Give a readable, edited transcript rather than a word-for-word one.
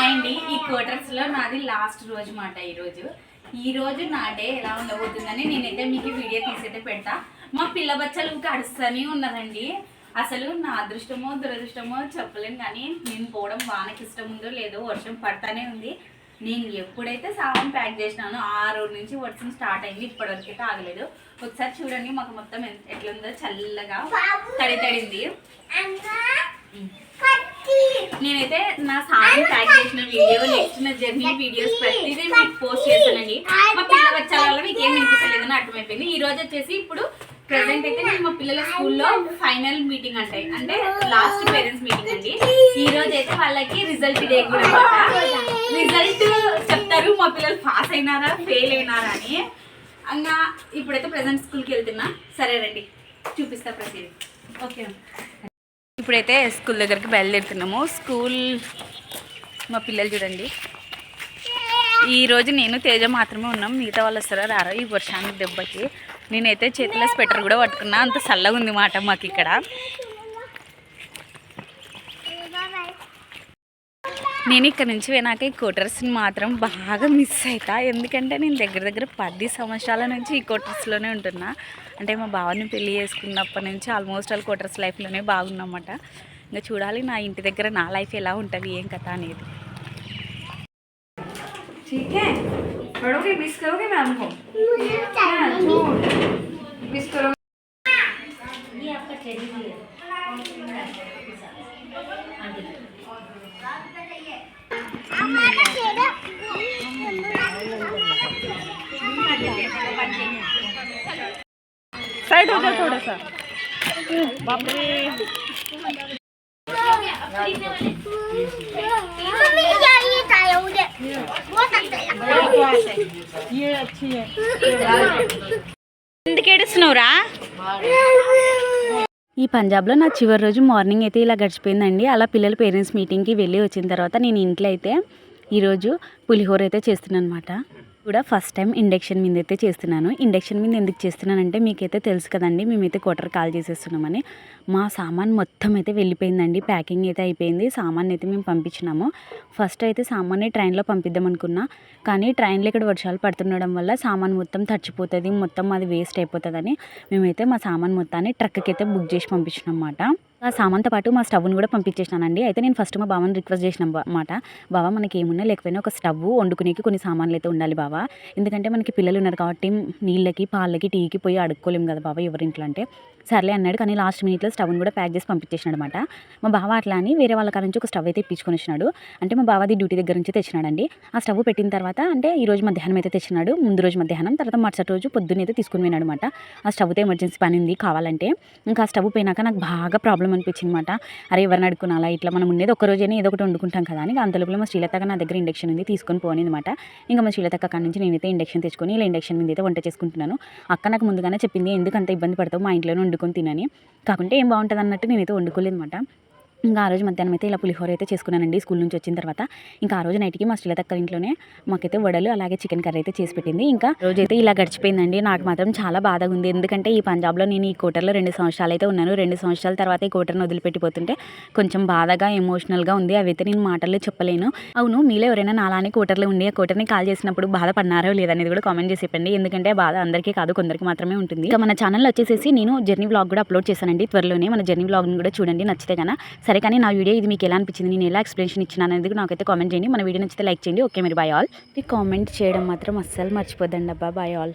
Hi అండి. ఈ క్వార్టర్స్లో నాది లాస్ట్ రోజు మాట. ఈరోజు నా డే ఎలా ఉండబోతుందని నేనైతే మీకు వీడియో తీసైతే పెడతా. మా పిల్ల బచ్చలు అడుస్తూనే ఉన్నారండి. అసలు నా అదృష్టమో దురదృష్టమో చెప్పలేను, కానీ నేను పోవడం వానకి ఇష్టం ఉందో లేదో వర్షం పడతానే ఉంది. నేను ఎప్పుడైతే సామాన్ ప్యాక్ చేసినానో ఆ రోజు నుంచి వర్షం స్టార్ట్ అయింది, ఇప్పటివరకు అయితే ఆగలేదు. ఒకసారి చూడండి, మాకు మొత్తం ఎట్లుందో, చల్లగా తడితడింది. నేనైతే నా సామాన్ ప్యాక్ చేసిన వీడియో, నెక్స్ట్ నా జర్నీ వీడియోస్ ప్రతిదీ మీకు పోస్ట్ చేస్తానండి. మా పిల్ల వచ్చే వల్ల మీకు ఏం వినిపించలేదని అర్థమైపోయింది. ఈ రోజు వచ్చేసి ఇప్పుడు ప్రెసెంట్ అయితే నేను మా పిల్లల స్కూల్లో ఫైనల్ మీటింగ్ అంటే లాస్ట్ పేరెంట్స్ మీటింగ్ అండి. ఈ రోజు అయితే వాళ్ళకి రిజల్ట్ డే కూడా రిజల్ట్ చెప్తారు, మా పిల్లలు పాస్ అయినారా ఫెయిల్ అయినారా అని. ఇంకా ఇప్పుడైతే ప్రెసెంట్ స్కూల్కి వెళ్తున్నా. సరే రండి చూపిస్తా ప్రతిదీ. ఓకే, ఇప్పుడైతే స్కూల్ దగ్గరికి బయలుదేరుతున్నాము. స్కూల్ మా పిల్లలు చూడండి, ఈరోజు నేను తేజ మాత్రమే ఉన్నాం. మిగతా వాళ్ళు వస్తారా రారా ఈ వర్షానికి దెబ్బకి. నేనైతే చేతిలో స్వెటర్ కూడా పట్టుకున్నా, అంత చల్లగా ఉంది మాట మాకు ఇక్కడ. నేను ఇక్కడ నుంచి పోయినాక ఈ క్వార్టర్స్ని మాత్రం బాగా మిస్ అవుతా. ఎందుకంటే నేను దగ్గర 10 సంవత్సరాల నుంచి ఈ క్వార్టర్స్లోనే ఉంటున్నా. అంటే మా బావని పెళ్లి చేసుకున్నప్పటి నుంచి ఆల్మోస్ట్ ఆల్ క్వార్టర్స్ లైఫ్లోనే బాగున్నమాట. ఇంకా చూడాలి నా ఇంటి దగ్గర నా లైఫ్ ఎలా ఉంటుంది, ఏం కథ అనేది. साइड हो जाओ थोड़ा सा। बाप रे, ये अच्छी है. ఎందుకేడుస్తున్నావురా? ఈ పంజాబ్లో నా చివరి రోజు మార్నింగ్ అయితే ఇలా గడిచిపోయిందండి. అలా పిల్లల పేరెంట్స్ మీటింగ్కి వెళ్ళి వచ్చిన తర్వాత నేను ఇంట్లో అయితే ఈరోజు పులిహోర అయితే చేస్తున్నాను అనమాట. కూడా ఫస్ట్ టైం ఇండక్షన్ మీద అయితే చేస్తున్నాను. ఇండక్షన్ మీద ఎందుకు చేస్తున్నానంటే మీకైతే తెలుసు కదండి, మేమైతే క్వార్టర్ కాల్ చేసేస్తున్నామని. మా సామాన్ మొత్తం అయితే వెళ్ళిపోయిందండి, ప్యాకింగ్ అయితే అయిపోయింది. సామాన్ అయితే మేము పంపించినాము. ఫస్ట్ అయితే సామాన్ని ట్రైన్లో పంపిద్దాం అనుకున్నా, కానీ ట్రైన్లో ఇక్కడ వర్షాలు పడుతుండడం వల్ల సామాన్ మొత్తం తడిచిపోతుంది, మొత్తం అది వేస్ట్ అయిపోతుందని మేమైతే మా సామాన్ మొత్తాన్ని ట్రక్కి అయితే బుక్ చేసి పంపించినాం అన్నమాట. ఆ సామాన్తో పాటు మా స్టవ్ని కూడా పంపించేసినానండి. అయితే నేను ఫస్ట్ మా బావని రిక్వెస్ట్ చేసిన అన్నమాట, బావ మనకి ఏమున్నా లేకపోయినా ఒక స్టవ్ వండుకునేకి కొన్ని సామాన్లు అయితే ఉండాలి బావ, ఎందుకంటే మనకి పిల్లలు ఉన్నారు కాబట్టి నీళ్ళకి పాలకి టీకి పోయి అడుక్కోలేము కదా బావ ఎవరింట్లో అంటే. సర్లే అన్నాడు, కానీ లాస్ట్ మినిట్లో స్టవ్ని కూడా ప్యాక్ చేసి పంపించేసినాడు అనమాట. మా బావ అట్లా అని వేరే వాళ్ళ కాడ నుంచి ఒక స్టవ్ అయితే ఇప్పించుకొని వచ్చినాడు. అంటే మా బావది డ్యూటీ దగ్గర నుంచి తెచ్చినాడండి. ఆ స్టవ్ పెట్టిన తర్వాత అంటే ఈ రోజు మధ్యాహ్నం అయితే తెచ్చినాడు, ముందు రోజు మధ్యాహ్నం, తర్వాత మరుసటి రోజు పొద్దున్న అయితే తీసుకుని పోయినాడు అనమాట. ఆ స్టవ్తో ఎమర్జెన్సీ పని ఉంది కావాలంటే. ఇంకా ఆ స్టవ్ పోయినాక నాకు బాగా ప్రాబ్లం అనిపించింది అనమాట. అరే ఎవరిని అడుక్కునాలా, ఇట్లా మనం ఉండేది ఒక రోజైనా ఏదో ఒకటి వండుకుంటాం కదా అని. అంతలోపల మా శ్రీలతగా నా దగ్గర ఇండక్షన్ ఉంది, తీసుకొని పోనిది అనమాట. ఇంకా మా శ్రీలతక్క కాడ నుంచి నేనైతే ఇండక్షన్ తెచ్చుకొని ఇలా ఇండక్షన్ మీద అయితే వంట చేసుకుంటున్నాను. అక్క నాకు ముందుగానే చెప్పింది, ఎందుకు అంత ఇబ్బంది పడతావు, మా ఇంట్లోనే వండుకొని తినని. కాకుంటే ఏం బాగుంటుంది అన్నట్టు నేనైతే వండుకోలేదు అనమాట. ఇంకా ఆ రోజు మధ్యాహ్నం అయితే ఇలా పులిహోర అయితే చేసుకున్నానండి స్కూల్ నుంచి వచ్చిన తర్వాత. ఇంకా ఆ రోజు నైట్కి మా శ్రీలతక్క ఇంట్లోనే మాకైతే వడలు అలాగే చికెన్ కర్రీ అయితే చేసి పెట్టింది. ఇంకా రోజైతే ఇలా గడిచిపోయిందండి. నాకు మాత్రం చాలా బాధగా ఉంది, ఎందుకంటే ఈ పంజాబ్లో నేను ఈ క్వార్టర్లో 2 సంవత్సరాలు అయితే ఉన్నాను. 2 సంవత్సరాల తర్వాత ఈ క్వార్టర్ని వదిలిపెట్టిపోతుంటే కొంచెం బాధగా ఎమోషనల్గా ఉంది. అవైతే నేను మాటల్లో చెప్పలేను. అవును, మీలో ఎవరైనా నాలానే క్వార్టర్లో ఉండి ఆ క్వార్టర్ని కాల్ చేసినప్పుడు బాధపడినారో లేదనేది కూడా కామెంట్ చేసి చెప్పండి, ఎందుకంటే బాధ అందరికీ కాదు, కొందరికి మాత్రమే ఉంటుంది. ఇంకా మన ఛానల్లో వచ్చేసి నేను జర్నీ వ్లాగ్ కూడా అప్లోడ్ చేశానండి త్వరలోనే. మన జర్నీ వ్లాగ్ని కూడా చూడండి నచ్చితే కన్నా. సరే, కానీ నా వీడియో ఇది మీకు ఎలా అనిపించింది, నేను ఎలా ఎక్స్ప్లెనేషన్ ఇచ్చినాను అనేది నాకైతే కామెంట్ చేయండి. మన వీడియో నచ్చితే లైక్ చేయండి. ఓకే, మీరు బాయ్ ఆల్. కామెంట్ చేయడం మాత్రం అస్సలు మర్చిపోద్దండి అబ్బా. Bye all.